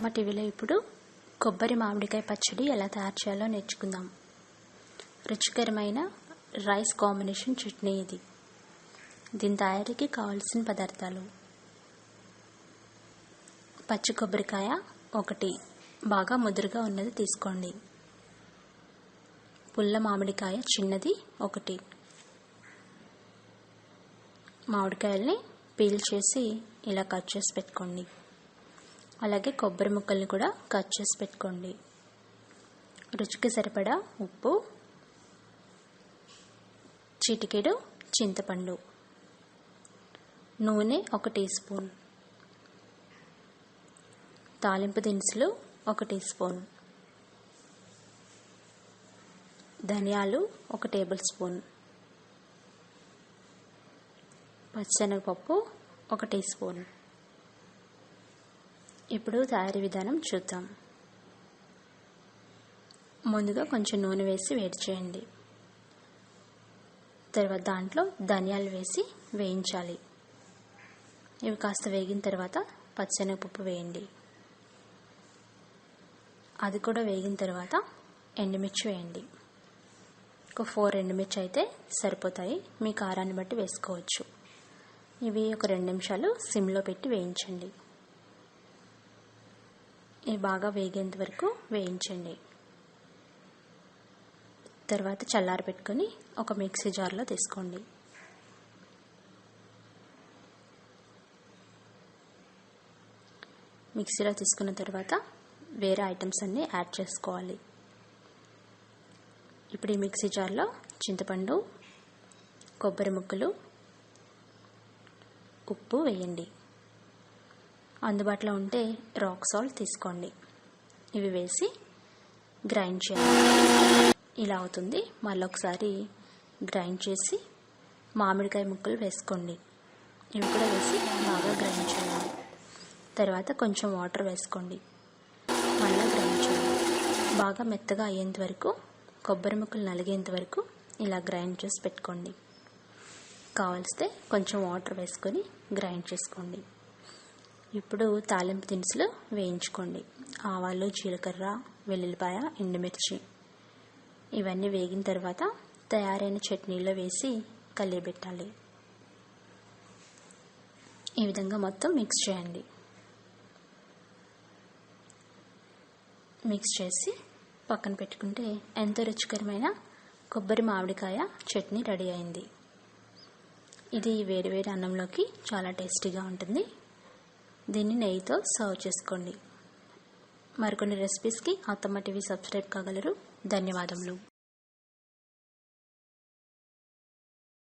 అత్తమ్మ టీవీలో ఇప్పుడు కొబ్బరి మామిడికాయ పచ్చడి ఎలా తయారు చేయాలో నేర్చుకుందాం. రుచికరమైన రైస్ కాంబినేషన్ చట్నీ ఇది. దీని తయారీకి కావాల్సిన పదార్థాలు: పచ్చి కొబ్బరికాయ 1, బాగా ముదురుగా ఉన్నది తీసుకోండి. పుల్ల మామిడికాయ చిన్నది 1. మామిడికాయల్ని పీల్ చేసి ఇలా కట్ చేసి పెట్టుకోండి. అలాగే కొబ్బరి ముక్కల్ని కూడా కట్ చేసి పెట్టుకోండి. రుచికి సరిపడా ఉప్పు, చిటికెడు చింతపండు, నూనె 1 టీ స్పూన్, తాలింపు దినుసులు 1 టీ స్పూన్, ధనియాలు 1 టేబుల్ స్పూన్, పచ్చెనగపప్పు 1 టీ స్పూన్. ఇప్పుడు తయారీ విధానం చూద్దాం. ముందుగా కొంచెం నూనె వేసి వేడి చేయండి. తర్వాత దాంట్లో ధనియాలు వేసి వేయించాలి. ఇవి కాస్త వేగిన తర్వాత పచ్చెనగపప్పు వేయండి. అది కూడా వేగిన తర్వాత ఎండుమిర్చి వేయండి. ఒక 4 ఎండుమిర్చి అయితే సరిపోతాయి, మీ కారాన్ని బట్టి వేసుకోవచ్చు. ఇవి ఒక 2 నిమిషాలు సిమ్లో పెట్టి వేయించండి. ఇవి బాగా వేగేంత వరకు వేయించండి. తర్వాత చల్లారి పెట్టుకొని ఒక మిక్సీ జార్లో తీసుకోండి. మిక్సీలో తీసుకున్న తర్వాత వేరే ఐటమ్స్ అన్నీ యాడ్ చేసుకోవాలి. ఇప్పుడు ఈ మిక్సీ జార్లో చింతపండు, కొబ్బరి ముక్కలు, ఉప్పు వేయండి. అందుబాటులో ఉంటే రాక్ సాల్ట్ తీసుకోండి. ఇవి వేసి గ్రైండ్ చేయాలి. ఇలా అవుతుంది. మళ్ళీ ఒకసారి గ్రైండ్ చేసి మామిడికాయ ముక్కలు వేసుకోండి. ఇవి కూడా వేసి బాగా గ్రైండ్ చేయాలి. తర్వాత కొంచెం వాటర్ వేసుకోండి. మళ్ళీ గ్రైండ్ చేయాలి. బాగా మెత్తగా అయ్యేంత వరకు, కొబ్బరి ముక్కలు నలిగేంత వరకు ఇలా గ్రైండ్ చేసి పెట్టుకోండి. కావలిస్తే కొంచెం వాటర్ వేసుకొని గ్రైండ్ చేసుకోండి. ఇప్పుడు తాలింపు దినుసులు వేయించుకోండి. ఆవాలు, జీలకర్ర, వెల్లుల్లిపాయ, ఎండుమిర్చి ఇవన్నీ వేగిన తర్వాత తయారైన చట్నీలో వేసి కలియబెట్టాలి. ఈ విధంగా మొత్తం మిక్స్ చేయండి. మిక్స్ చేసి పక్కన పెట్టుకుంటే ఎంతో రుచికరమైన కొబ్బరి మామిడికాయ చట్నీ రెడీ అయింది. ఇది వేడివేడి అన్నంలోకి చాలా టేస్టీగా ఉంటుంది. దీన్ని నెయ్యితో సర్వ్ చేసుకోండి. మరికొన్ని రెసిపీస్కి అత్తమ్మ టీవీ సబ్స్క్రైబ్ కాగలరు. ధన్యవాదములు.